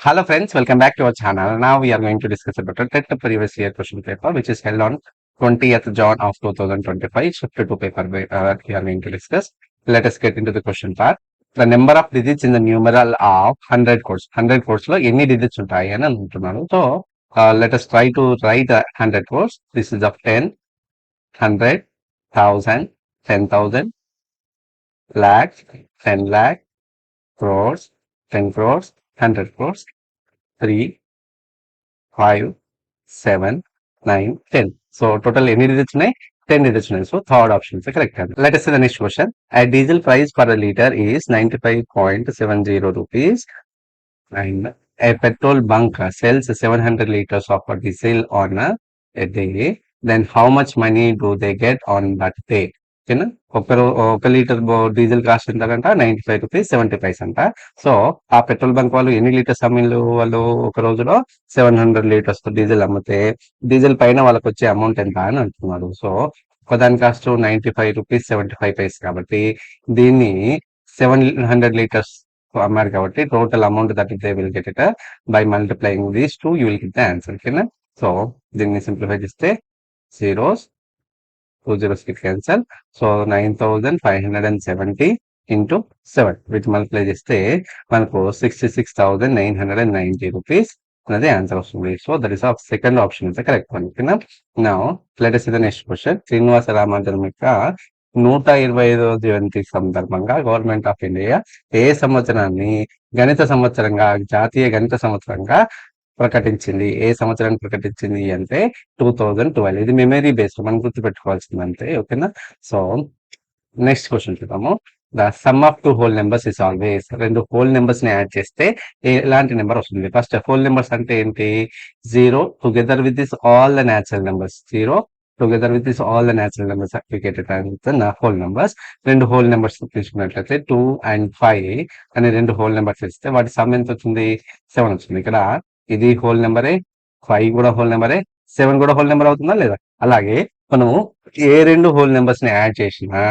Hello friends, welcome back to our channel. Now we are going to discuss about the TET previous year question paper which is held on 20th June of 2025. Shift to paper we are going to discuss. Let us get into the question part. The number of digits in the numeral of 100 crores. 100 crores లో ఎన్ని digits ఉంటాయి అని అంటున్నాను. So let us try to write 100 crores. This is of 10, 100, 1000, 10,000, lakh, 10 lakh, crores, 10 crores, 100 crores, 3, 5, 7, 9, 10. So total ఎన్ని digits ఉన్నాయి? 10 digits ఉన్నాయి. So third option is the correct answer. Let us see the next question. A diesel price per liter is 95.70 rupees and a petrol bunk sells 700 liters of diesel on a day. Then how much money do they get on that day? ఓకేనా, ఒక litre diesel cost ఎంతకంట 95 rupees 70 paise అంట. So ఆ petrol bunk వాళ్ళు ఎన్ని litres అమ్మిళ్ళు, వాళ్ళు ఒక రోజులో 700 లీటర్స్ డీజిల్ అమ్మితే డీజిల్ పైన వాళ్ళకి వచ్చే అమౌంట్ ఎంత అని అంటున్నారు. సో ఒకదాని కాస్ట్ 95 రూపీస్ 75 పైస్ కాబట్టి దీన్ని 700 లీటర్స్ అమ్మారు కాబట్టి total amount that they will get it by multiplying these two you will get the answer. ఓకేనా, సో దీన్ని సింప్లిఫై చేస్తే జీరోస్ 2 zeros కి క్యాన్సల్. సో 9570 ఇంటూ 7 వీటి మల్టిప్లై చేస్తే మనకు 66,990 రూపీస్ అనేది ఆన్సర్ వస్తుంది. So that is of second option is the correct one. ఓకేనా, now let us see the next question. Srinivasa Ramanujan యొక్క 125వ జయంతి సందర్భంగా గవర్నమెంట్ ఆఫ్ ఇండియా ఏ సంవత్సరాన్ని గణిత సంవత్సరంగా, జాతీయ గణిత సంవత్సరంగా ప్రకటించింది? ఏ సంవత్సరాన్ని ప్రకటించింది అంటే 2012. ఇది మెమరీ బేస్డ్, మనం గుర్తుపెట్టుకోవాల్సింది అంతే. ఓకేనా, సో నెక్స్ట్ క్వశ్చన్ చూద్దాము. The sum of two whole numbers is always. రెండు హోల్ నెంబర్స్ ని యాడ్ చేస్తే ఎలాంటి నెంబర్ వస్తుంది? ఫస్ట్ హోల్ నెంబర్స్ అంటే ఏంటి? 0 together with this all the natural numbers. 0 together with this all the natural numbers అప్లికేటెడ్ whole numbers. రెండు whole numbers తీసుకున్నట్లయితే 2 and 5 అనే రెండు హోల్ నెంబర్స్ ఇస్తే వాటి సమ్ ఎంత వచ్చింది? 7 వచ్చింది. ఇక్కడ ఇది హోల్ నెంబరే, 5 కూడా హోల్ నెంబరే, 7 కూడా హోల్ నెంబర్ అవుతుందా లేదా? అలాగే మనము ఏ రెండు హోల్ నెంబర్స్ ని యాడ్ చేసినా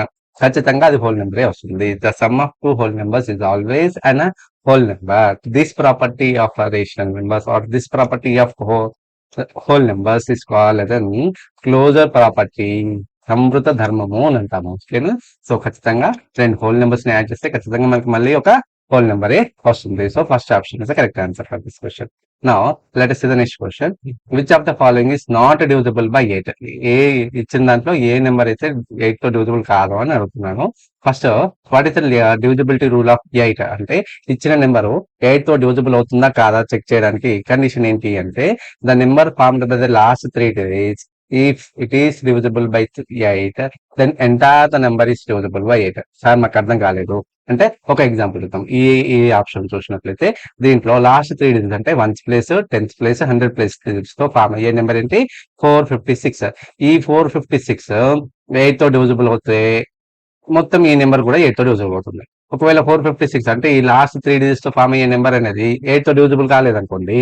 ఖచ్చితంగా అది హోల్ నెంబరే వస్తుంది. The sum of two whole numbers is always an whole number. This property of rational numbers or this property of whole numbers is called an closure property. సంవృత ధర్మము అని అంటాము. ఓకేనా, సో ఖచ్చితంగా రెండు హోల్ నెంబర్స్ ని యాడ్ చేస్తే ఖచ్చితంగా మనకి మళ్ళీ ఒక హోల్ నెంబర్ వస్తుంది. So first option is the correct answer for this question. Now let us see the next question. Which of the following is not divisible by 8? ఏ ఇచ్చిన దాంట్లో ఏ నెంబర్ అయితే 8 తో డివిజిబుల్ కాదు అని అడుగుతున్నాను. First what is the divisibility rule of 8 అంటే ఇచ్చిన number 8 తో డివిజిబుల్ అవుతుందా కాదా చెక్ చేయడానికి కండిషన్ ఏంటి అంటే the number formed by the last 3 digits. If it is divisible by 8, then entire the number is divisible by 8. Sir మాకు అర్థం కాలేదు అంటే ఒక ఎగ్జాంపుల్ ఇద్దాం. ఈ ఆప్షన్ చూసినట్లయితే దీంట్లో లాస్ట్ 3 డిజిట్స్ అంటే 1th place, 10th place, 100th place digits తో ఫామ్ అయ్యే నెంబర్ ఏంటి? 456. ఈ 456 8 తో డివిజిబుల్ అవుతే మొత్తం ఈ నెంబర్ కూడా 8 తో డివిజిబుల్ అవుతుంది. ఒకవేళ 456 అంటే ఈ లాస్ట్ 3 డిజిట్స్ తో ఫామ్ అయ్యే నెంబర్ అనేది 8 తో డివిజిబుల్ కాలేదనుకోండి,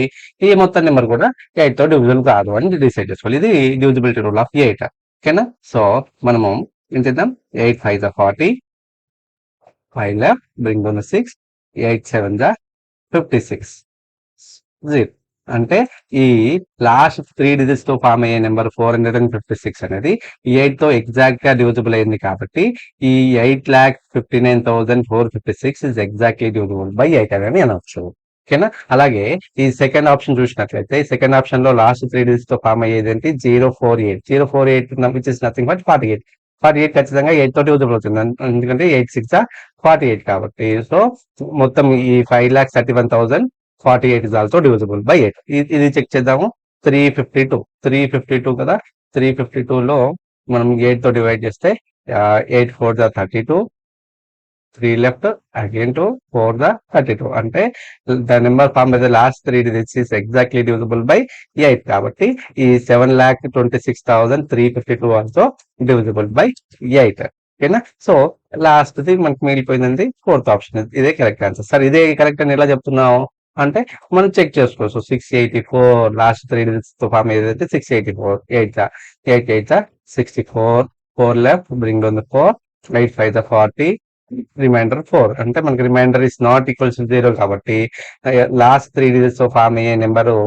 ఈ మొత్తం నెంబర్ కూడా 8 తో డివిజిబుల్ కాదు అని డిసైడ్ చేసుకోవాలి. ఇది డివిజిబిలిటీ రూల్ ఆఫ్ 8. ఓకేనా, సో మనము ఏం చేద్దాం? 8 5 40, 5 left, bring down the 6, 8 7 56, 0. అంటే ఈ లాస్ట్ 3 డిజిట్స్ తో ఫామ్ అయ్యే నెంబర్ 456 అనేది 8 తో ఎగ్జాక్ట్ గా డివిజిబుల్ అయింది కాబట్టి ఈ 8,59,456 ఇస్ ఎగ్జాక్ట్లీ డివిజిబుల్ బై 8 అని అనవచ్చు. ఓకేనా, అలాగే ఈ సెకండ్ ఆప్షన్ చూసినట్లయితే సెకండ్ ఆప్షన్ లో లాస్ట్ 3 డిజిట్స్ తో ఫామ్ అయ్యేది ఏంటి? 048 విచ్ ఇస్ నథింగ్ బట్ 48. 48 ఖచ్చితంగా 8 తో డివిజిబుల్ అవుతుంది, ఎందుకంటే 8 6 48 కాబట్టి. సో మొత్తం ఈ 5,31,048 ఇస్ ఆల్సో డివిజిబుల్ బై 8. ఇది చెక్ చేద్దాము. 352 కదా, 352 లో మనం 8 తో డివైడ్ చేస్తే 8 4 32, 3 left, again 2, 4 32. అంటే the number form by the last 3 digits is exactly divisible by 8 కాబట్టి ఈ 7,26,352 ఆల్సో డివిజిబుల్ బై 8. ఓకేనా, సో లాస్ట్ ది మనకి మిగిలిపోయింది 4th ఆప్షన్. ఇదే కరెక్ట్ ఆన్సర్. సార్ ఇదే కరెక్ట్ అని ఎలా చెప్తున్నావు అంటే మనం చెక్ చేసుకోవచ్చు. 684 లాస్ట్ 3 digits తో ఫామ్ ఏదైతే 684, 8 8 8 64, 4 left, bring down the 4, 8 5 40, reminder 4 అంటే మనకి రిమైండర్ ఇస్ నాట్ ఈక్వల్స్ 0 కాబట్టి లాస్ట్ 3 డిజిట్స్ ఫామ్ అయ్యే నెంబరు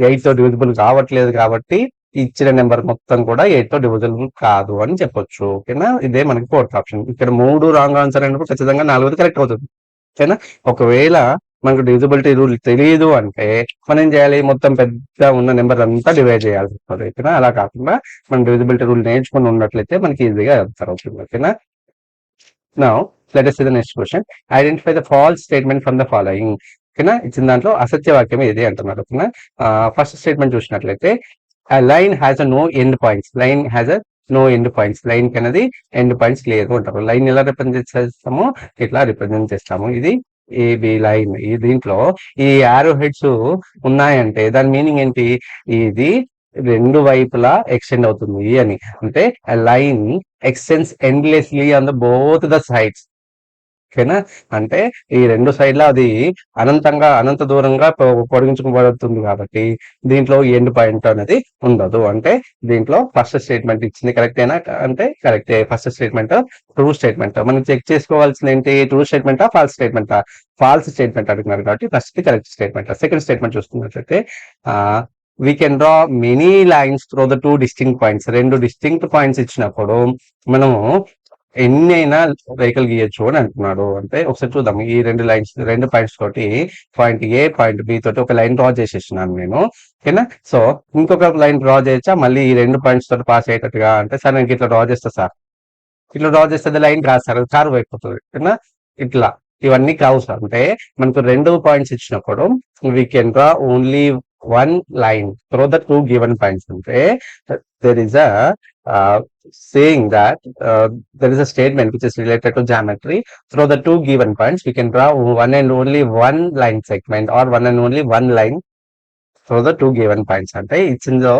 8 తో డివిజిబుల్ కావట్లేదు కాబట్టి ఇచ్చిన నెంబర్ మొత్తం కూడా 8 తో డివిజిబుల్ కాదు అని చెప్పొచ్చు. ఓకేనా, ఇదే మనకి ఫోర్త్ ఆప్షన్. ఇక్కడ 3 రాంగ్ ఆన్సర్ అయినప్పుడు ఖచ్చితంగా 4ది కరెక్ట్ అవుతుంది. ఓకేనా, ఒకవేళ మనకు డివిజిబిలిటీ రూల్ తెలియదు అంటే మనం ఏం చేయాలి, మొత్తం పెద్ద ఉన్న నెంబర్ అంతా డివైడ్ చేయాల్సి వస్తుంది. ఓకేనా, అలా కాకుండా మనం డివిజిబిలిటీ రూల్ నేర్చుకుని ఉన్నట్లయితే మనకి ఈజీగా ఆన్సర్ అవుతుంది. ఓకేనా, now let us see the next question. Identify the false statement from the following. ఓకేనా, ఇచ్చిన దాంట్లో అసత్య వాక్యం ఏది అంటున్నారు. ఓకేనా, ఫస్ట్ స్టేట్మెంట్ చూసినట్లయితే line has a no end points. Line has a no end points. Line కి అనేది ఎండ్ పాయింట్స్ లేదు అంటారు. లైన్ ఎలా రిప్రజెంట్ చేస్తామో ఇట్లా రిప్రజెంట్ చేస్తాము. ఇది ఏబి లైన్. ఈ దీంట్లో ఈ యారో హెడ్స్ ఉన్నాయంటే దాని మీనింగ్ ఏంటి, ఇది రెండు వైపులా ఎక్స్టెండ్ అవుతుంది అని. అంటే line extends endlessly on the both the sides. ఓకేనా, అంటే ఈ రెండు సైడ్ల అది అనంత దూరంగా పొడిగించుకోబడుతుంది కాబట్టి దీంట్లో ఎండ్ పాయింట్ అనేది ఉండదు. అంటే దీంట్లో ఫస్ట్ స్టేట్మెంట్ ఇచ్చింది కరెక్టేనా అంటే కరెక్టే. First statement true statement. మనం చెక్ చేసుకోవాల్సింది ఏంటి, ట్రూ స్టేట్మెంటా ఫాల్స్ స్టేట్మెంటా. ఫాల్స్ స్టేట్మెంట్ అడుగుతున్నారు కాబట్టి first correct statement. Second statement చూస్తున్నట్లయితే we can draw many lines through the 2 distinct points. 2 distinct points ఇచ్చినప్పుడు మనము ఎన్ని అయినా రేఖలు గీయచ్చు అని అంటున్నాడు. అంటే ఒకసారి చూద్దాం, ఈ రెండు పాయింట్స్ తోటి పాయింట్ ఏ పాయింట్ బి తోటి ఒక లైన్ డ్రా చేసేసినాను నేను. ఓకేనా, సో ఇంకొక లైన్ డ్రా చేయొచ్చా మళ్ళీ ఈ 2 పాయింట్స్ తోటి పాస్ అయ్యేటట్టుగా అంటే, సార్ నేను ఇట్లా డ్రా చేస్తా సార్, ఇట్లా డ్రా చేస్తే లైన్ కాదు సార్, కర్వ్ అయిపోతుంది. ఓకేనా, ఇట్లా ఇవన్నీ కావు సార్. అంటే మనకు 2 పాయింట్స్ ఇచ్చినప్పుడు we can draw only 1 line through the 2 given points. అంటే there is a saying that there is a statement which is related to geometry. Through the 2 given points we can draw one and only one line segment or one and only one line through the 2 given points. అంటే ఇచ్చిందో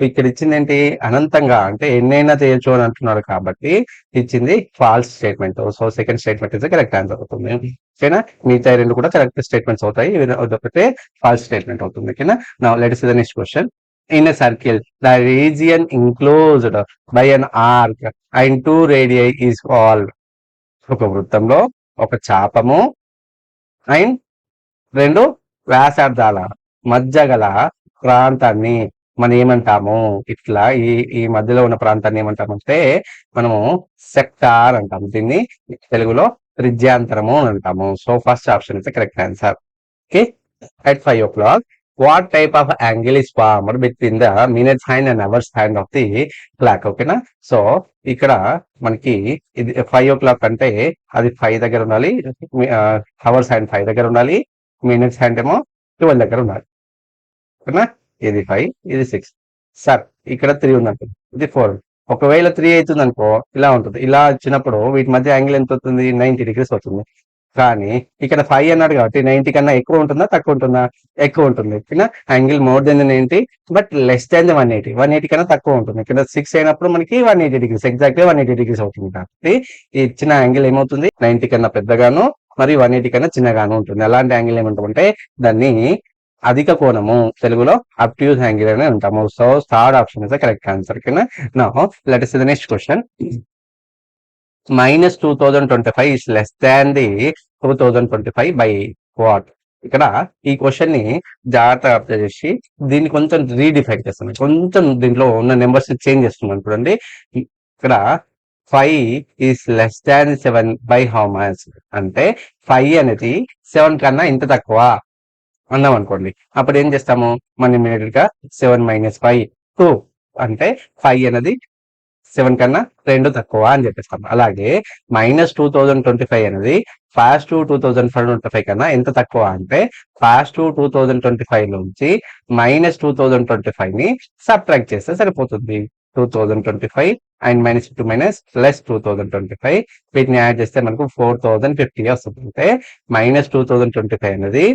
ఇక్కడ ఇచ్చింది ఏంటి, అనంతంగా అంటే ఎన్నైనా చేయొచ్చు అని అంటున్నాడు కాబట్టి ఇచ్చింది false statement. So second statement is correct answer అవుతుంది. ఓకేనా, మిగతా 2 కూడా కరెక్ట్ స్టేట్మెంట్స్ అవుతాయి, ఒకటే ఫాల్స్ స్టేట్మెంట్ అవుతుంది. ఓకేనా, now let us see the next question. In a circle, the region enclosed by an arc and 2 radii is called. ఒక వృత్తంలో ఒక చాపము అండ్ 2 వ్యాసార్థాల మధ్య గల ప్రాంతాన్ని మనం ఏమంటాము, ఇట్లా ఈ ఈ మధ్యలో ఉన్న ప్రాంతాన్ని ఏమంటామంటే మనము సెక్టార్ అంటాము. దీన్ని తెలుగులో త్రిజ్యాంతరము అని అంటాము. So first option is correct answer. Okay, at 5 o'clock what type of angle is formed between the minutes hand and hours hand of the clock. ఓకేనా, సో ఇక్కడ మనకి ఇది 5 o'clock అంటే అది 5 దగ్గర ఉండాలి, అవర్స్ హ్యాండ్ 5 దగ్గర ఉండాలి, మినిట్స్ హ్యాండ్ ఏమో 12 దగ్గర ఉండాలి. ఓకేనా, ఇది 5 ఇది 6. సార్ ఇక్కడ 3 ఉందంట, ఇది 4. ఒకవేళ 3 అవుతుంది అనుకో ఇలా ఉంటుంది. ఇలా వచ్చినప్పుడు వీటి మధ్య యాంగిల్ ఎంత అవుతుంది, 90 degrees అవుతుంది. కానీ ఇక్కడ 5 అన్నాడు కాబట్టి 90 కన్నా ఎక్కువ ఉంటుందా తక్కువ ఉంటుందా, ఎక్కువ ఉంటుంది. ఓకేనా, angle more than 90 but less than 180 కన్నా తక్కువ ఉంటుంది. ఇక్కడ 6 అయినప్పుడు మనకి 180 degrees ఎగ్జాక్ట్లీ 180 degrees అవుతుంది. కాబట్టి ఈ ఇచ్చిన యాంగిల్ ఏమవుతుంది, 90 కన్నా పెద్దగాను మరియు 180 కన్నా చిన్నగాను ఉంటుంది. అలాంటి యాంగిల్ ఏమంటామంటే దాన్ని అధిక కోణము, తెలుగులో అబ్ట్యూజ్ యాంగిల్ అని అంటాము. So third option is the correct answer. ఓకేనా, now let us see the next question. minus 2025 is less than the 2025 by what. ఇక్కడ ఈ క్వశ్చన్ ని జాగ్రత్తగా అప్లై చేసి దీన్ని కొంచెం రీడిఫైన్ చేస్తున్నాను, కొంచెం దీంట్లో ఉన్న నెంబర్స్ చేంజ్ చేస్తున్నాను. చూడండి, ఇక్కడ 5 is less than 7 by how much అంటే 5 అనేది 7 కన్నా ఇంత తక్కువ అన్నాం అనుకోండి. అప్పుడు ఏం చేస్తాము, మనం ఇమీడియట్ గా 7 - 5 2 అంటే 5 అనేది 7 కన్నా 2 తక్కువ అని చెప్పేస్తాం. అలాగే -2025 అనేది ఫాస్ట్ 2025 కన్నా ఎంత తక్కువ అంటే ఫాస్ట్ 2025 నుంచి -2025 ని సబ్ట్రాక్ట్ చేస్తే సరిపోతుంది. 2025 అండ్ -2 ప్లస్ 2025 వీటిని యాడ్ చేస్తే మనకు 4050 వస్తుంది. అంటే -2025 అనేది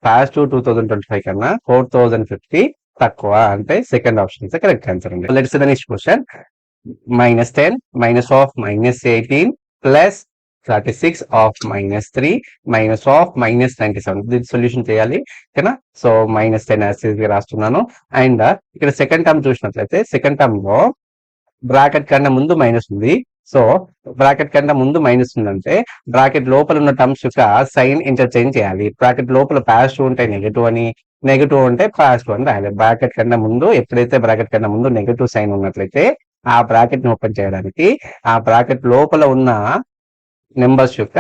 ఫాస్ట్ 2025 కన్నా 4050 తక్కువ. అంటే second option is correct answer అండి. Let's see the next question. -10 minus of -18 plus 36 of -3 minus of -97. దీని సొల్యూషన్ చేయాలి. ఓకేనా, సో -10 యాసిడ్ గా రాస్తున్నాను. అండ్ ఇక్కడ సెకండ్ టర్మ్ చూసినట్లయితే సెకండ్ టర్మ్ లో బ్రాకెట్ కన్నా ముందు మైనస్ ఉంది, సో బ్రాకెట్ కన్నా ముందు మైనస్ ఉందంటే బ్రాకెట్ లోపల ఉన్న టర్మ్స్ యొక్క సైన్ ఇంటర్చేంజ్ చేయాలి. బ్రాకెట్ లోపల పాజిటివ్ ఉంటే నెగటివ్ అని, నెగటివ్ ఉంటే పాజిటివ్ అని రాయాలి. బ్రాకెట్ కన్నా ముందు ఎప్పుడైతే బ్రాకెట్ కన్నా ముందు నెగటివ్ సైన్ ఉన్నట్లయితే ఆ బ్రాకెట్ ని ఓపెన్ చేయడానికి ఆ బ్రాకెట్ లోపల ఉన్న నెంబర్స్ యొక్క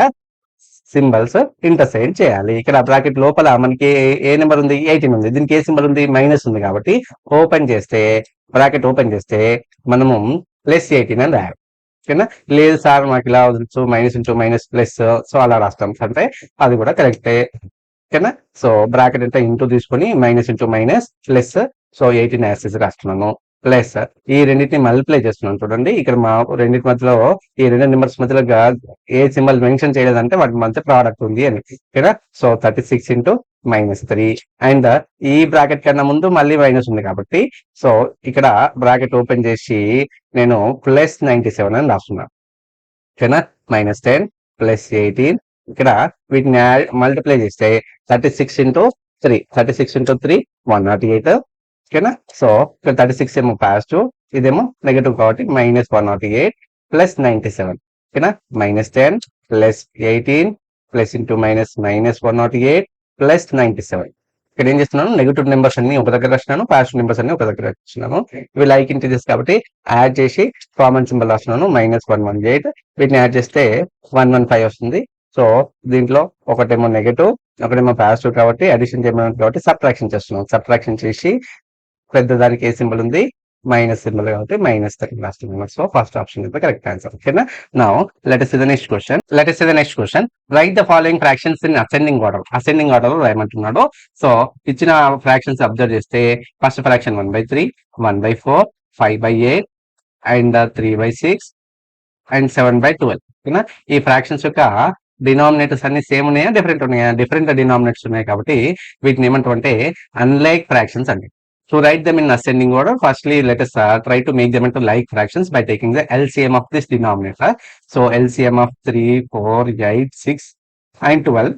సింబల్స్ ఇంటర్సైడ్ చేయాలి. ఇక్కడ బ్రాకెట్ లోపల మనకి ఏ నెంబర్ ఉంది, 18 ఉంది. దీనికి ఏ సింబల్ ఉంది, మైనస్ ఉంది. కాబట్టి ఓపెన్ చేస్తే బ్రాకెట్ ఓపెన్ చేస్తే మనము +18 అని రాయాలి. ఓకేనా? లేదు సార్ మాకు ఇలా వచ్చు, minus into minus plus, so అలా రాస్తాం అంటే అది కూడా కరెక్టే. ఓకేనా? సో బ్రాకెట్ అంటే ఇంటూ తీసుకొని minus into minus plus, so 18 యాసిస్ రాస్తున్నాను. ప్లస్ ఈ రెండింటిని మల్టిప్లై చేస్తున్నాను. చూడండి ఇక్కడ మా రెండింటి మధ్యలో ఈ రెండు నెంబర్స్ మధ్యలో ఏ సింబల్ మెన్షన్ చేయలేదంటే వాటి మధ్య ప్రోడక్ట్ ఉంది అని. ఓకేనా? సో 36 ఇంటూ -3 అండ్ ఈ బ్రాకెట్ కన్నా ముందు మళ్ళీ మైనస్ ఉంది కాబట్టి సో ఇక్కడ బ్రాకెట్ ఓపెన్ చేసి నేను +97 అని రాస్తున్నాను. ఓకేనా? -10 +18 ఇక్కడ వీటిని మల్టిప్లై చేస్తే 36 ఇంటూ 3 36 ఇంటూ 3 108. ఓకేనా? సో ఇక్కడ 36 ఏమో పాజిటివ్, ఇదేమో నెగటివ్ కాబట్టి -108 +97. ఓకేనా? -10 +18 ప్లస్ ఇంటూ మైనస్ -108 +97. ఇక్కడ ఏం చేస్తున్నాను, నెగటివ్ నెంబర్స్ అన్ని ఒక దగ్గర రాసినాను, పాజిటివ్ నెంబర్స్ అన్ని ఒక దగ్గర రాసినాను. ఇవి లైక్ ఇంటీజర్స్ కాబట్టి యాడ్ చేసి కామన్ సింబల్ రాస్తున్నాను -118. వీటిని యాడ్ చేస్తే 115 వస్తుంది. సో దీంట్లో ఒకటేమో నెగటివ్, ఒకటేమో పాజిటివ్ కాబట్టి అడిషన్ చేయమని కాబట్టి సబ్ట్రాక్షన్ చేస్తున్నాం. సబ్ట్రాక్షన్ చేసి పెద్దదానికి ఏ సింబల్ ఉంది, మైనస్ సింబల్ కాబట్టి -30 రాస్తున్నాం. So first option is the correct answer. ఓకేనా? Now let us see the next question. Let us see the next question. Write the following fractions in ascending order. Ascending order లో రాయమంటున్నాడు. So ఇచ్చిన fractions observe చేస్తే first fraction 1/3, 1/4, 5/8 and 3/6 and 7/12. ఓకేనా? ఈ fractions యొక్క denominators అన్ని same ఉన్నాయా, different ఉన్నాయా? Different denominators ఉన్నాయి కాబట్టి వీటిని ఏమంటామంటే అన్లైక్ ఫ్రాక్షన్స్ అండి. To write them in ascending order, firstly let us try to make them into like fractions by taking the LCM of this denominator. So LCM of 3, 4, 8, 6 and 12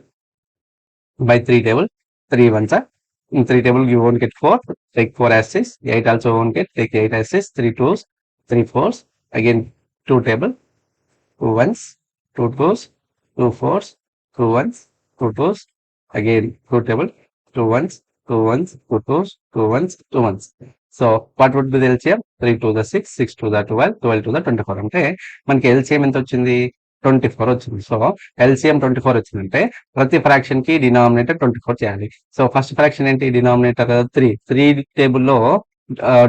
by 3 table. 3 ones are in 3 table you won't get 4, take 4 as 6, 8 also won't get, take 8 as 6, 3 2s, 3 4s, again 2 table, 2 ones, 2 2s, 2 4s, 2 ones, 2 2s, again 2 table, 2 ones, 2 ones, 2 2s, 2 ones, 2 ones. So what would be the LCM? 3 to the 6, 6 to the 12, 12 to the 24. అంటే మనకి LCM ఎంత వచ్చింది, 24 వచ్చింది. So LCM 24 వచ్చిందంటే ప్రతి fraction కి denominator 24 చేయాలి. So first fraction ఏంటి, డినామినేటర్ 3 టేబుల్లో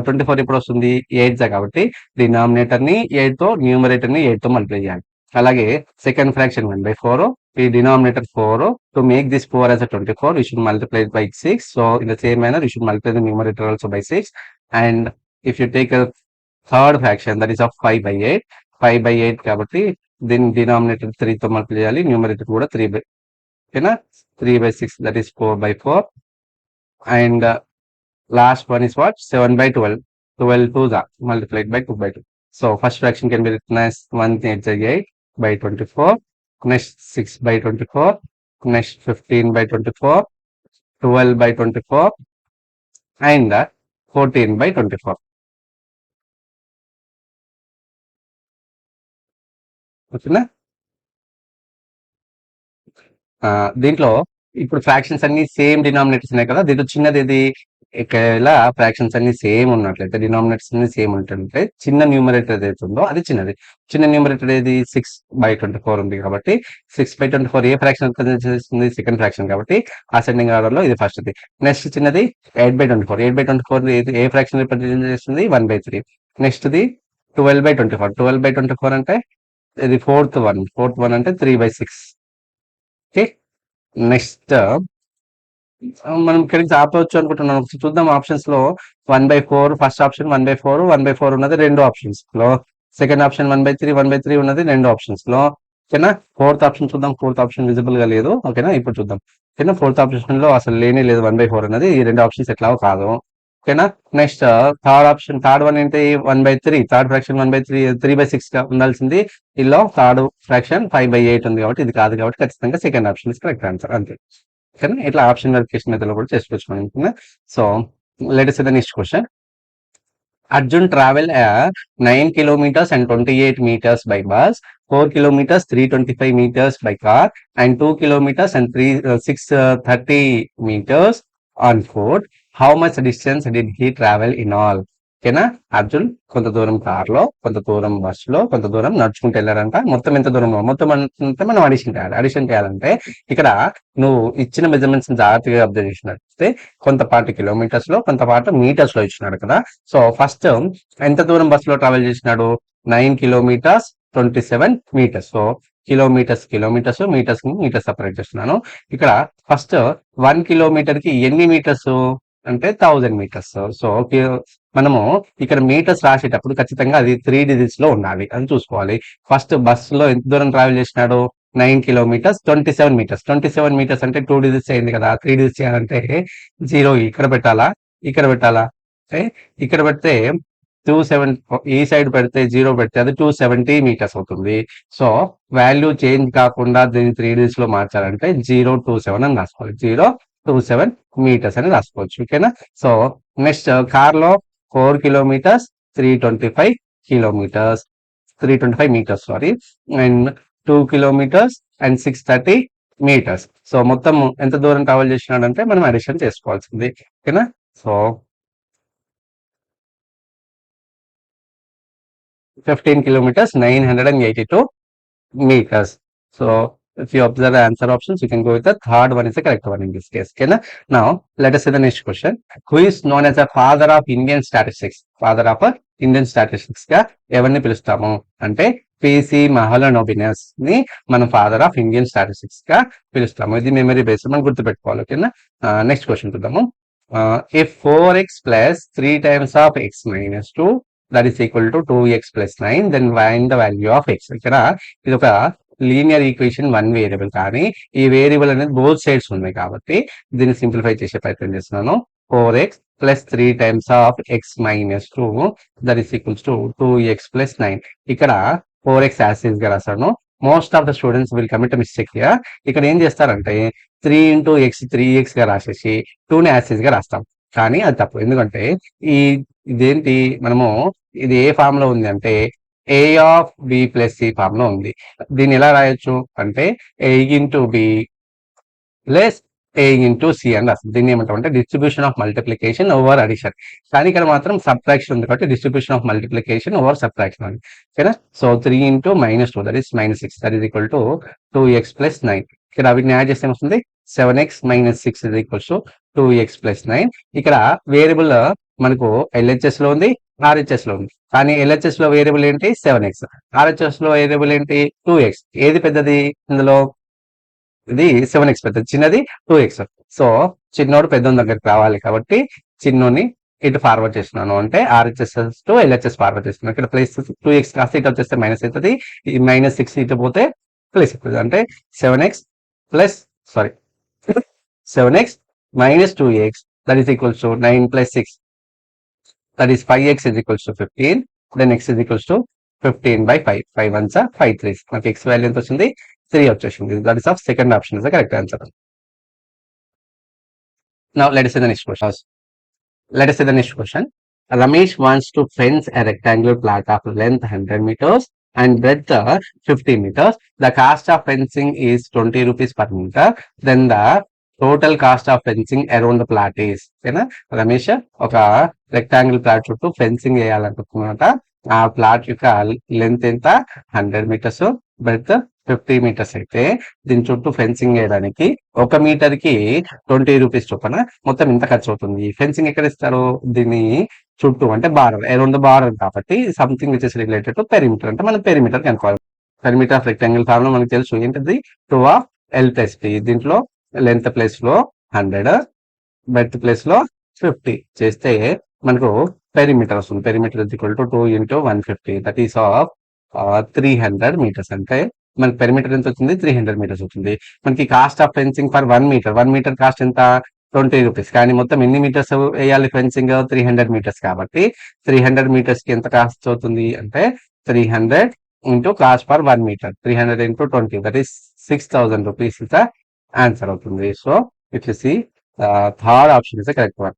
24 ఎప్పుడు వస్తుంది, 8 కాబట్టి డినామినేటర్ ని 8 తో, న్యూమరేటర్ ని 8 తో మల్టిప్లై చేయాలి. అలాగే second fraction 1/4, the denominator 4. To make this 4 as a 24, we should multiply it by 6. So in the same manner, you should multiply the numerator also by 6. And if you take a third fraction, that is of 5/8, 5/8 కాబట్టి then denominator 3 తో multiply చేయాలి, numerator కూడా 3 ఓకేనా, 3/6 that is 4/4. And last one is what, 7/12, 12 to the multiplied by 2/2. So first fraction can be written as 1/8/24, next 6/24, next 15/24, 12/24 and 14/24. ఓకేనా? దీంట్లో ఇప్పుడు fractions అన్ని same denominators ఉన్నాయి కదా, దీంట్లో చిన్నది ఏది, ఇలా ఫ్రాక్షన్స్ అన్ని సేమ్ ఉన్నట్లయితే, డినామినేటర్స్ అన్ని సేమ్ ఉంటుంటే చిన్న న్యూమరేటర్ ఏదైతే ఉందో అది చిన్నది. చిన్న న్యూమరేటర్ ఏది, 6/24 ఉంది కాబట్టి 6/24 ఏ ఫ్రాక్షన్ రిప్రజెంట్ చేస్తుంది, సెకండ్ ఫ్రాక్షన్ కాబట్టి అసెండింగ్ ఆర్డర్ లో ఇది ఫస్ట్ ది. నెక్స్ట్ చిన్నది 8/24, 8/24 ఏ ఫ్రాక్షన్ రిప్రజెంట్ చేస్తుంది, 1/3. నెక్స్ట్ ది 12/24, 12/24 అంటే ఇది ఫోర్త్ వన్ అంటే 3/6. ఓకే, నెక్స్ట్ మనం ఇక్కడి నుంచి ఆపవచ్చు అనుకుంటున్నాం. చూద్దాం ఆప్షన్స్ లో 1/4 ఫస్ట్ ఆప్షన్, 1/4, 1/4 ఉన్నది రెండు ఆప్షన్స్ లో. సెకండ్ ఆప్షన్ 1/3, 1/3 ఉన్నది రెండు ఆప్షన్స్ లో. ఓకేనా? ఫోర్త్ ఆప్షన్ చూద్దాం, ఫోర్త్ ఆప్షన్ విజిబుల్ గా లేదు. ఓకేనా, ఇప్పుడు చూద్దాం. ఓకేనా, ఫోర్త్ ఆప్షన్ లో అసలు లేనే లేదు 1/4 ఉన్నది, ఈ రెండు ఆప్షన్స్ ఎట్లా కాదు. ఓకేనా, next third option, third one ఏంటి, 1/3, థర్డ్ ఫ్రాక్షన్ 1/3, 3/6 గా ఉండాల్సింది. ఇలా థర్డ్ ఫ్రాక్షన్ 5/8 ఉంది కాబట్టి ఇది కాదు కాబట్టి ఖచ్చితంగా second option is correct answer అంతే. ఓకేనా, ఇట్లా ఆప్షన్ వెరిఫికేషన్ మెథడ్ కూడా చేసుకోవచ్చు మనం. So let us see the next question. Arjun travel 9 kilometers and 28 meters by bus, 4 kilometers 325 meters by car, and 2 kilometers and 630 meters on foot. How much distance did he travel in all? ఓకేనా, అర్జున్ కొంత దూరం కార్లో, కొంత దూరం బస్సులో, కొంత దూరం నడుచుకుంటూ వెళ్ళారంట. మొత్తం ఎంత దూరం, మొత్తం అంటే మనం అడిషన్ చేయాలంటే ఇక్కడ నువ్వు ఇచ్చిన మెజర్మెంట్స్ జాగ్రత్తగా అబ్జర్వ్ చేసినట్టే కొంత పాటు కిలోమీటర్స్ లో, కొంత పాటు మీటర్స్ లో ఇచ్చినాడు కదా. సో ఫస్ట్ ఎంత దూరం బస్ లో ట్రావెల్ చేసినాడు, 9 kilometers 27 meters. So kilometres metres separate చేస్తున్నాను. ఇక్కడ ఫస్ట్ 1 kilometer కి ఎన్ని మీటర్స్ అంటే 1000 meters. సో మనము ఇక్కడ మీటర్స్ రాసేటప్పుడు ఖచ్చితంగా అది 3 digits లో ఉండాలి అని చూసుకోవాలి. ఫస్ట్ బస్ లో ఎంత దూరం ట్రావెల్ చేసినాడు, 9 kilometers 27 meters. 27 meters అంటే 2 digits అయింది కదా. 3 digits చేయాలంటే 0 ఇక్కడ పెట్టాలా, ఇక్కడ పెట్టాలా, ఇక్కడ పెడితే 27, ఈ సైడ్ పెడితే 0 పెడితే అది 270 meters అవుతుంది. సో వాల్యూ చేంజ్ కాకుండా దీన్ని 3 digits లో మార్చాలంటే 027 అని రాసుకోవాలి. 027 meters అని రాసుకోవచ్చు. ఓకేనా. సో నెక్స్ట్ కార్ లో 4 kilometers 325 kilometers 325 meters sorry, and 2 kilometers and 630 meters. So మొత్తం ఎంత దూరం ట్రావెల్ చేసినాడంటే మనం అడిషన్ చేసుకోవాల్సింది. ఓకేనా. So 15 kilometers 982 meters. So if you observe the answer options, you can go with the third one is the correct one in this case. Okay, now let us see the next question. Who is known as the father of Indian statistics? Father of Indian statistics గా ఎవరిని పిలుస్తాము అంటే PC మహలనోబినస్ ని మనం father of Indian statistics గా పిలుస్తాము. ఇది memory base మనం గుర్తుపెట్టుకోవాలి. ఓకేనా. నెక్స్ట్ క్వశ్చన్ చూద్దాము. If 4x plus 3 times of x minus 2 that is equal to 2x plus 9, then find the value of x. ఇక్కడ ఇది ఒక లీనియర్ ఈక్వేషన్, 1 వేరియబుల్, కానీ ఈ వేరియబుల్ అనేది బోత్ సైడ్స్ ఉన్నాయి కాబట్టి దీన్ని సింప్లిఫై చేసే ప్రయత్నం చేస్తున్నాను. 4x plus 3 times of x minus 2 that is equals to 2x plus 9. ఇక్కడ 4x యాసిస్ గా రాస్తాను. Most of the students will commit mistake here. ఇక్కడ ఏం చేస్తారంటే 3 into x 3x గా రాసేసి 2 ని యాసిస్ గా రాస్తాం, కానీ అది తప్పు. ఎందుకంటే ఇదేంటి, మనము ఇది ఏ ఫామ్ లో ఉంది అంటే a of b plus c form లో ఉంది. దీన్ని ఎలా రాయొచ్చు అంటే a into b plus a into c అని రాస్తుంది. దీన్ని ఏమంటాం అంటే distribution of multiplication over addition. కానీ ఇక్కడ మాత్రం సబ్ట్రాక్షన్ ఉంది కాబట్టి distribution of multiplication over subtraction ఉంది. ఓకేనా. So 3 into -2 that is -6 that is equal to 2x plus 9. ఇక్కడ వీటిని యాడ్ చేస్తే వస్తుంది 7x minus 6 is equals to 2x plus 9. ఇక్కడ వేరియబుల్ మనకు LHS లో ఉంది, RHS లో ఉంది. కానీ LHS లో వేరియబుల్ ఏంటి 7x, RHS లో వేరియబుల్ ఏంటి 2x. ఏది పెద్దది ఇందులో, ఇది 7x పెద్దది, చిన్నది 2x. సో చిన్నోడు పెద్ద దగ్గరికి రావాలి కాబట్టి చిన్నోని ఇటు ఫార్వర్డ్ చేస్తున్నాను, అంటే RHS టు LHS ఫార్వర్డ్ చేస్తున్నాను. ఇక్కడ ప్లస్ 2x కాస్త ఇటు వచ్చేస్తే మైనస్ అవుతుంది, ఈ -6 ఇటు పోతే ప్లస్ అవుతుంది. అంటే 7x minus 2x that is equals to 9 plus 6 that is 5x is equals to 15. Then x is equals to 15 by 5. 5 ones are 5 3s. మనకి x వాల్యూ ఎంత వచ్చింది 3 వచ్చేసింది. That is of second option is the correct answer. Now let us see the next question. Ramesh wants to fence a rectangular plot of length 100 meters and breadth 50 meters. The cost of fencing is 20 rupees per meter. Then the total cost of fencing around the plot is. ఓకేనా. రమేష్ ఒక rectangle plot చుట్టూ fencing వేయాలనుకుంటున్నట. ఆ plot యొక్క length ఎంత 100 meters, breadth 50 meters అయితే దీని చుట్టూ fencing వేయడానికి 1 meter కి 20 rupees చొప్పున మొత్తం ఇంత ఖర్చు అవుతుంది. ఫెన్సింగ్ ఎక్కడ ఇస్తారు, దీని చుట్టూ అంటే బార్డర్, అరౌండ్ ద బార్డర్ కాబట్టి something which is related to perimeter. అంటే మనం పెరిమీటర్ కనుక్కోవాలి. పెరిమీటర్ ఆఫ్ రెక్టాంగిల్ ఫార్మ్ లో మనకు తెలుసు ఏంటిది 2 of L plus T. దీంట్లో లెంత్ ప్లేస్ లో 100, బ్రెడ్త్ ప్లేస్ లో 50 చేస్తే మనకు పెరిమీటర్ వస్తుంది. Perimeter is equal to 2 into 150 that is of 300 meters. అంటే మనకి పెరిమీటర్ ఎంత వచ్చింది 300 meters అవుతుంది. మనకి cost of fencing for 1 meter, 1 meter cost ఎంత 20 rupees. కానీ మొత్తం ఎన్ని మీటర్స్ వేయాలి ఫెన్సింగ్ 300 meters కాబట్టి 300 meters కి ఎంత కాస్ట్ అవుతుంది అంటే 300 into cost for 1 meter, 300 into 20 that is 6000 rupees is the answer అవుతుంది. So if you see third option is the correct one.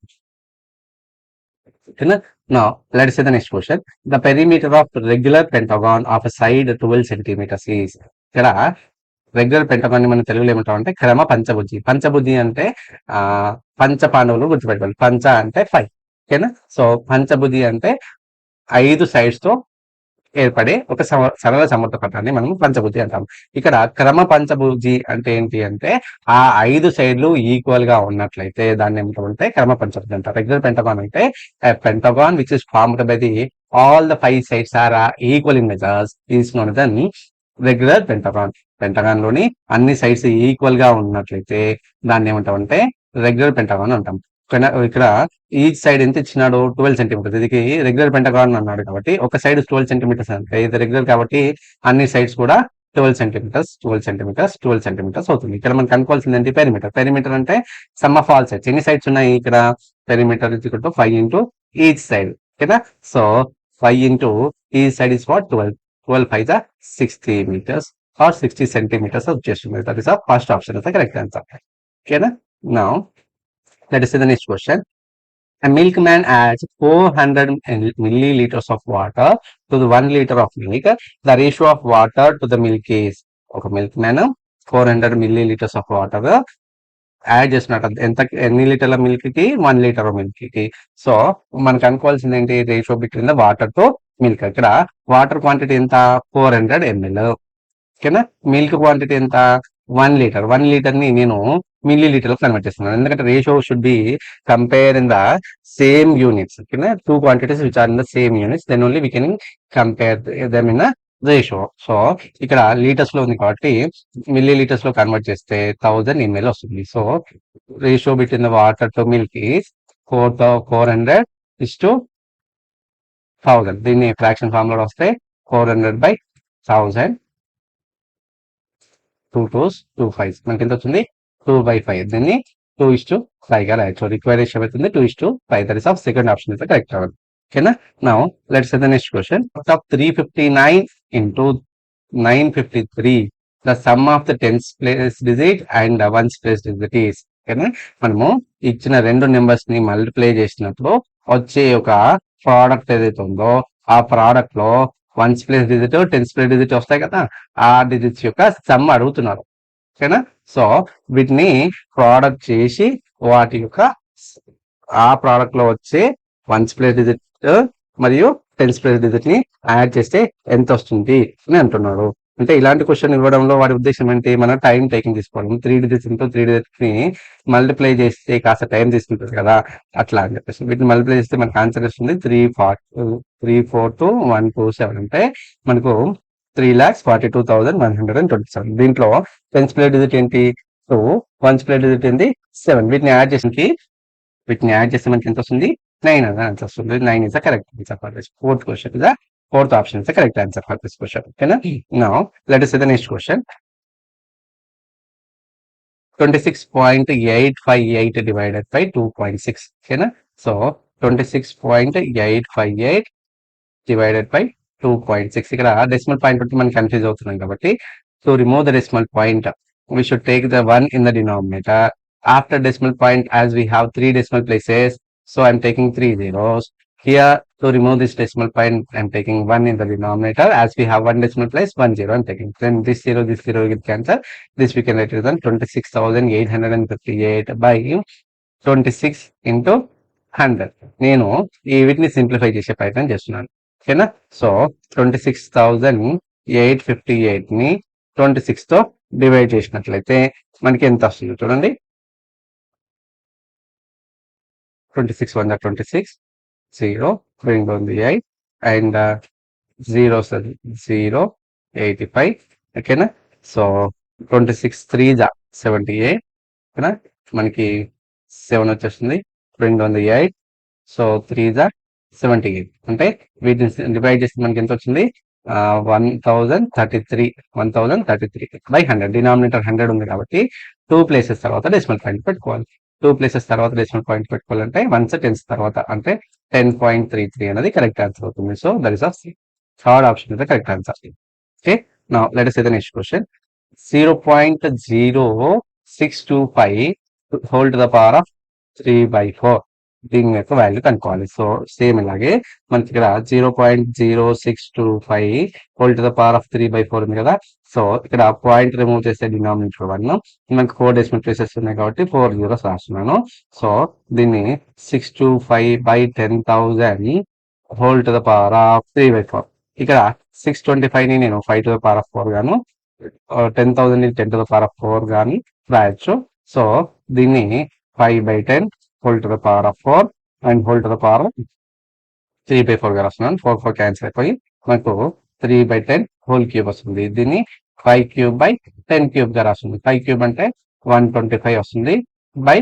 Okay, now let's say the next question. The perimeter of regular pentagon of a side 12 centimeters is. ఇక్కడ regular pentagon మనం తెలుగులో ఏమంటాం అంటే క్రమ పంచభుజి. పంచభుజి అంటే ఆ పంచ పాండవులు గుర్తుపెట్టుకోవాలి. పంచ అంటే 5. ఓకేనా? సో పంచభుజి అంటే 5 సైడ్స్ తో ఏర్పడే ఒక సరళ సమర్థపటాన్ని మనం పంచభుజి అంటాం. ఇక్కడ క్రమ పంచభుజి అంటే ఏంటి అంటే ఆ 5 సైడ్లు ఈక్వల్ గా ఉన్నట్లయితే దాన్ని ఏమంటామంటే క్రమ పంచభుజి అంటారు. రెగ్యులర్ పెంటగాన్ అంటే pentagon which is formed by the all the 5 sides are equal in measures is known as regular pentagon. Pentagon లోని అన్ని సైడ్స్ ఈక్వల్ గా ఉన్నట్లయితే దాన్ని ఏమంటామంటే రెగ్యులర్ పెంటగాన్ అంటాం. ఇక్కడ ఈచ్ సైడ్ ఎంత ఇచ్చినాడు 12 సెంటీమీటర్స్. ఇది రెగ్యులర్ పెంటగాన్ అన్నాడు కాబట్టి ఒక సైడ్ 12 సెంటీమీటర్స్ అంటే ఇది రెగ్యులర్ కాబట్టి అన్ని సైడ్స్ కూడా 12 సెంటీమీటర్స్ 12 సెంటీమీటర్స్ 12 సెంటీమీటర్స్ అవుతుంది. ఇక్కడ మనం కనుక్కోవాల్సింది ఏంటి? పెరిమీటర్. పెరిమీటర్ అంటే సమ్ ఆఫ్ ఆల్ సైడ్స్. ఎన్ని సైడ్స్ ఉన్నాయి ఇక్కడ? Perimeter is equal to 5 into each side. ఓకేనా? So 5 into each side is what 12. 12 5 is 60 meters or 60 centimeters వచ్చేస్తుంది. That is the first option is the correct answer. Okay, now let us see the next question. A milkman adds 400 milliliters of water to the 1 liter of milk. The ratio of water to the milk is. ఒక milk man 400 milliliters of water add చేస్తున్నట్టు. ఎన్ని లీటర్ల milk కి? 1 litre milk కి. So మనకు అనుకోవాల్సింది ఏంటి? Ratio between the water తో milk. ఇక్కడ వాటర్ క్వాంటిటీ ఎంత? 400 ml. ఓకేనా? మిల్క్ క్వాంటిటీ ఎంత? 1 లీటర్. 1 లీటర్ ని నేను మిల్లీ లీటర్ కన్వర్ట్ చేస్తున్నాను. ఎందుకంటే ratio should be compare in the same units. ఓకేనా? 2 quantities which are in the same units, then only we can compare them in a ratio. So ఇక్కడ litres లో ఉంది కాబట్టి milli litres లో convert చేస్తే 1000 ml వస్తుంది. So ratio between the water to milk is 400 is to 1000. దీన్ని fraction form లో వస్తే 400/1000 2 2s 2 5 మనకి ఎంత వచ్చింది? 2/5. దీన్ని 2:5 గా రాయొచ్చు. రిక్వైర్ రేషియో అవుతుంది 2:5. That is of second option is correct. ఓకేనా? Now let's see the next question. Of 359 into 953 the sum of the 10th place digit and 1st place digit is. ఓకేనా? మనము ఇచ్చిన రెండు నెంబర్స్ ని మల్టిప్లై చేసినప్పుడు వచ్చే ఒక ప్రోడక్ట్ ఏదైతే ఉందో ఆ ప్రోడక్ట్ లో 1st place digit 10th place digit వస్తాయి కదా, ఆ డిజిట్స్ యొక్క సమ్ అడుగుతున్నారు. ఓకేనా? సో వీటిని ప్రోడక్ట్ చేసి వాటి యొక్క ఆ ప్రోడక్ట్ లో వచ్చే 1st place digit మరియు 10th place digit ని యాడ్ చేస్తే ఎంత వస్తుంది అని అంటున్నారు. అంటే ఇలాంటి క్వశ్చన్ ఇవ్వడంలో వాడి ఉద్దేశం ఏంటి? మనం టైం టేకింగ్ తీసుకోవడం. 3 digits ఇంటూ 3 digits ని మల్టిప్లై చేస్తే కాస్త టైం తీసుకుంటుంది కదా, అట్లా అని చెప్పేసి వీటిని మల్టిప్లై చేస్తే మనకు ఆన్సర్ వస్తుంది 342,127. అంటే మనకు 3,42,127. దీంట్లో 10th place digit ఏంటి? 2, 1st place digit ఏంటి? 7. వీటిని యాడ్ చేస్తే మనకి ఎంత వస్తుంది? 9 అని ఆన్సర్ వస్తుంది. 9 is the correct answer for this. Fourth question is the fourth option is the correct answer for this question. Okay, now let us see the next question. 26.858 divided by 2.6. Okay, so 26.858 divided by 2.6. ఇక్కడ decimal point బట్టి మనం confuse అవుతున్నాం కాబట్టి to remove the decimal point we should take the 1 in the denominator. After decimal point, as we have 3 decimal places, so I'm taking 3 zeros. Here to remove this decimal point, I'm taking 1 in the denominator. As we have 1 decimal place, 1 0 I'm taking. Then this 0 will cancel. This we can write it as 26,858 by 26 into 100. నేను ఈ వీటిని simplify చేసే ప్రయత్నం చేస్తున్నాను. ఓకేనా? So 26,858 ని 26 తో divide చేసినట్లయితే మనకి ఎంత వస్తుంది చూడండి. 26 1 26 0 bring down the 8 and 0 0 85. ఓకేనా? సో 26 3 78. ఓకేనా? మనకి 7 వచ్చేస్తుంది. bring down the 8. సో 3 78. అంటే వీటిని డివైడ్ చేస్తే మనకి ఎంత వచ్చింది? 1033 by 100. డినామినేటర్ 100 ఉంది కాబట్టి 2 places తర్వాత డెసిమల్ పాయింట్ పెట్టుకోవాలి. 2 places తర్వాత డెసిమల్ పాయింట్ పెట్టుకోవాలంటే 1s 10s తర్వాత అంటే 10.33 అనేది కరెక్ట్ ఆన్సర్ అవుతుంది. So that is third option is the correct answer. Okay, now let us see the next question. 0.0625 whole to the power of 3/4. దీని యొక్క value కనుక్కోవాలి. సో సేమ్ ఇలాగే మనకి ఇక్కడ 0.0625 whole to the power of 3/4 ఉంది కదా. So ఇక్కడ point remove చేస్తే డినామినేటర్ 1, మనకి 4 డెసిమల్ ప్లేసెస్ ఉన్నాయి కాబట్టి 4 జీరోస్ రాస్తున్నాను. సో దీన్ని 625/10,000 whole to the power of 3/4. ఇక్కడ 625 ని నేను 5 టు ద పవర్ ఆఫ్ 4 గాను, 10,000 ని 10 టు ద పవర్ ఆఫ్ 4 గాని రాయొచ్చు. సో దీన్ని 5/10 whole to the power of 4 and whole to the power 3/4 గా రాస్తున్నాను. 4 క్యాన్సిల్ అయిపోయి మనకు 3/10 హోల్ క్యూబ్ వస్తుంది. దీన్ని 5³ గా రాస్తుంది. 5³ అంటే 125 వస్తుంది బై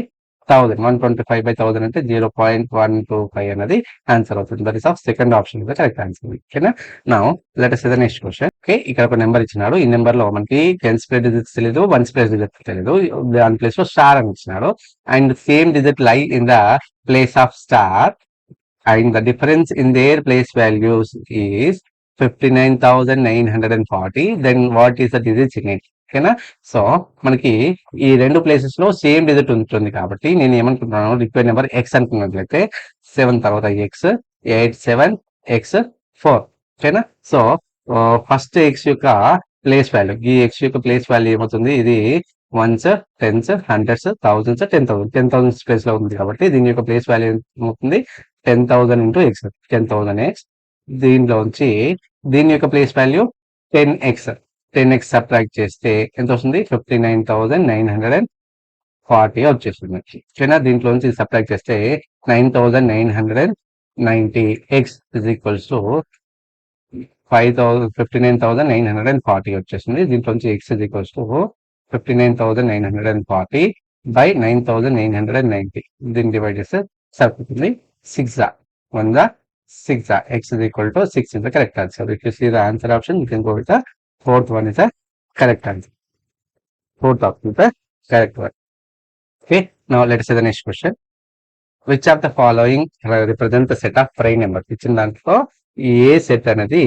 1000. 125/1000 అంటే 0.125 అనేది ఆన్సర్ అవుతుంది. That is of second option is the correct answer. ఓకేనా. Now let us see the next question. Okay, ఇక్కడ ఒక నెంబర్ ఇచ్చినాడు. ఈ నెంబర్ లో మనకి 10's ప్లేస్ డిజిట్స్ తెలియదు, 1's ప్లేస్ డిజిట్స్ తెలియదు. దాని ప్లేస్ లో స్టార్ అని ఇచ్చినాడు. అండ్ సేమ్ డిజిట్ లై in the place of star and the difference in their place values is 59,940. then what is the digits in it? ఓకేనా. So మనకి ఈ రెండు ప్లేసెస్ లో సేమ్ డిజిట్ ఉంటుంది కాబట్టి నేను ఏమనుకుంటున్నాను, రిక్వైర్డ్ నెంబర్ ఎక్స్ అనుకున్నట్లయితే 7 తర్వాత ఎక్స్ 87x4. ఓకేనా. సో ఫస్ట్ ఎక్స్ యొక్క ప్లేస్ వాల్యూ, ఈ ఎక్స్ యొక్క ప్లేస్ వాల్యూ ఏమవుతుంది, ఇది 1s 10s 100s 1000s 10,000 place లో ఉంది కాబట్టి దీని యొక్క ప్లేస్ వాల్యూ ఏమవుతుంది, 10,000 into x, 10,000x. దీనిలోంచి దీని యొక్క ప్లేస్ వాల్యూ 10x సబ్ట్రాక్ట్ చేస్తే ఎంత వస్తుంది, 59,940 వచ్చేస్తుంది. ఓకేనా. దీంట్లోంచి సబ్ట్రాక్ట్ చేస్తే 9,990 x is equals to 59,940 వచ్చేస్తుంది. దీంట్లోంచి x is equals to 59,940 by 9,990. దీన్ని డివైడ్ చేస్తే సరిపోతుంది 6 1 6 x is equal to 6 is the correct answer. If you see the answer option, you can go with the fourth one is the correct answer. Fourth option is the correct one. Okay, now let us see the next question. Which of the following represent the set of prime numbers? ఇచ్చిన దాంట్లో ఏ set అనేది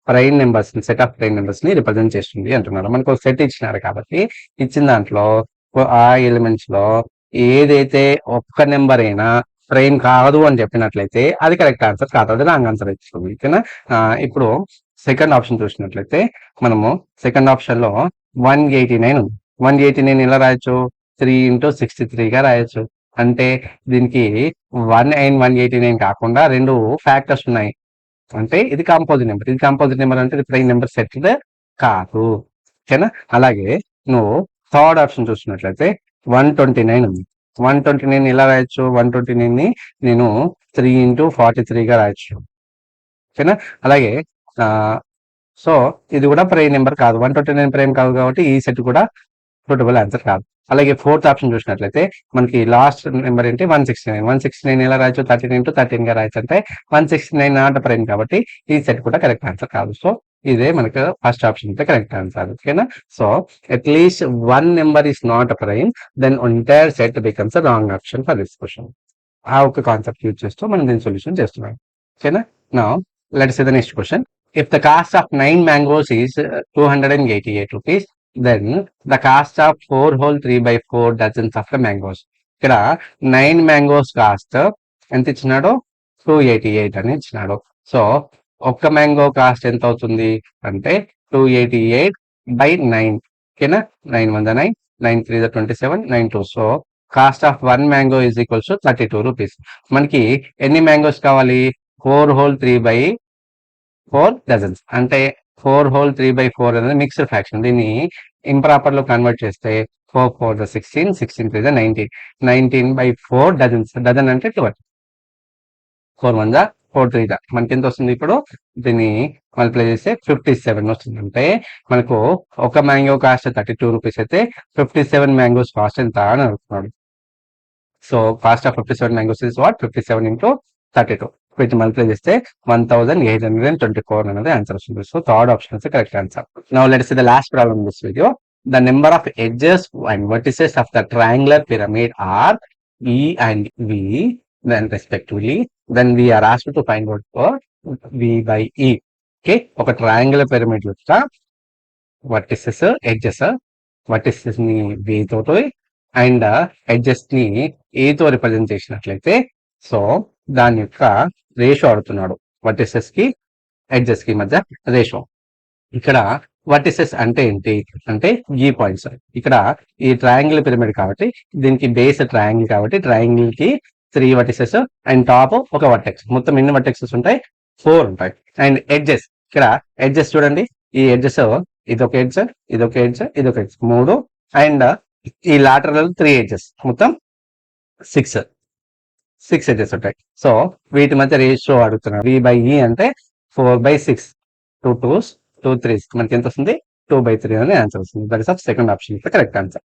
prime numbers, set of prime numbers ని represent చేస్తుంది అంటున్నారు. మనకు set ఇచ్చినారు కాబట్టి ఇచ్చిన దాంట్లో ఆ ఎలిమెంట్స్ లో ఏదైతే ఒక్క నెంబర్ అయినా ప్రైమ్ కాదు అని చెప్పినట్లయితే అది కరెక్ట్ ఆన్సర్ కాదు, అది రాంగ్ ఆన్సర్ ఇస్తుంది. ఓకేనా. ఇప్పుడు సెకండ్ ఆప్షన్ చూసినట్లయితే మనము సెకండ్ ఆప్షన్ లో 189 ఉంది. 189 ఎలా రాయొచ్చు, 3 into 63 గా రాయొచ్చు. అంటే దీనికి 1 and 189 కాకుండా రెండు ఫ్యాక్టర్స్ ఉన్నాయి. అంటే ఇది కాంపోజిట్ నెంబర్, ఇది కాంపోజిట్ నెంబర్ అంటే ఇది ప్రైమ్ నెంబర్ సెట్ కాదు. ఓకేనా. అలాగే నువ్వు థర్డ్ ఆప్షన్ చూసినట్లయితే 129 ఉంది. 129 ఎలా రాయొచ్చు, 129 ని నేను 3 into 43 గా రాయొచ్చు. ఓకేనా. అలాగే సో ఇది కూడా ప్రైమ్ నెంబర్ కాదు, 129 ప్రైమ్ కాదు కాబట్టి ఈ సెట్ కూడా సూటబుల్ ఆన్సర్ కాదు. అలాగే ఫోర్త్ ఆప్షన్ చూసినట్లయితే మనకి లాస్ట్ నెంబర్ ఏంటి 169. 169 ఎలా రాయొచ్చు, 13 into 13 గా రాయొచ్చు. అంటే 169 నాట్ ప్రైమ్ కాబట్టి ఈ సెట్ కూడా కరెక్ట్ ఆన్సర్ కాదు. సో ఇదే మనకు ఫస్ట్ ఆప్షన్ అయితే కరెక్ట్ ఆన్సర్. ఓకేనా. So at least one number is not prime, then entire set becomes a wrong option for this question. ఆ ఒక కాన్సెప్ట్ యూజ్ చేస్తూ మనం దీని సొల్యూషన్ చేస్తున్నాం. ఓకేనా. Now let's see the next question. If the cost of 9 mangoes is 288 rupees, then the cost of 4 whole 3/4 dozens of the mangoes. ఇక్కడ 9 mangoes cost ఎంత ఇచ్చినాడో 288 అని ఇచ్చినాడు. సో ఒక్క మ్యాంగో కాస్ట్ ఎంత అవుతుంది అంటే 288/9. ఓకేనా. 9 1 9, 9 3 27, 9 2. So cost of 1 mango is equals to 32 rupees. మనకి ఎన్ని మ్యాంగోస్ కావాలి, 4 whole 3/4 డజన్స్. అంటే 4 whole 3/4 అనేది మిక్స్డ్ ఫ్రాక్షన్. దీన్ని ఇంప్రాపర్ లో కన్వర్ట్ చేస్తే 4 4 16, 16 3 19, 19/4 డజన్స్. డజన్ అంటే 12. 4 1 4 3 మనకి ఎంత వస్తుంది, ఇప్పుడు దీన్ని మల్టిప్లై చేస్తే 57 వస్తుంది. అంటే మనకు ఒక మ్యాంగో కాస్ట్ 32 రూపీస్ అయితే 57 మ్యాంగోస్ కాస్ట్ ఎంత అని అడుగుతున్నాడు. So cost of 57 mangoes is what, 57 into 32. వీటిని మల్టిప్లై చేస్తే 1824 అనేది ఆన్సర్ వస్తుంది. So third option is correct answer. Now let's see the last problem in this video. The number of edges and vertices of the triangular pyramid are E and V then respectively. Then we are asked to find out for V/E. Okay. ఒక triangular pyramid యొక్క vertices edges, vertices ని V తోటి and edges ని A తో represent చేసినట్లయితే so దాని యొక్క ratio అడుగుతున్నాడు, వర్టిసెస్ కి ఎడ్జెస్ కి మధ్య రేషియో. ఇక్కడ వర్టిసెస్ అంటే ఏంటి అంటే ఈ పాయింట్స్. ఇక్కడ ఈ ట్రయాంగిల్ పిరమిడ్ కాబట్టి దీనికి బేస్ ట్రయాంగిల్ కాబట్టి ట్రయాంగిల్ కి 3 వర్టిసెస్ అండ్ టాప్ ఒక వర్టెక్స్. మొత్తం ఎన్ని వర్టెక్సెస్ ఉంటాయి? 4 ఉంటాయి. అండ్ ఎడ్జెస్, ఇక్కడ ఎడ్జెస్ చూడండి, ఈ ఎడ్జెస్ ఇదొక ఎడ్జ్, ఇదొక ఎడ్జ్, ఇదొక ఎడ్జ్ 3, అండ్ ఈ లాటరల్ 3 ఎడ్జెస్, మొత్తం 6 ఎడ్జెస్ ఉంటాయి. సో వీటి మధ్య రేషియో అడుగుతున్నాడు. V/E అంటే 4/6, 2 2s 2 3s, మనకి ఎంత వస్తుంది? 2/3 అనే ఆన్సర్ వస్తుంది. That is of second option correct answer.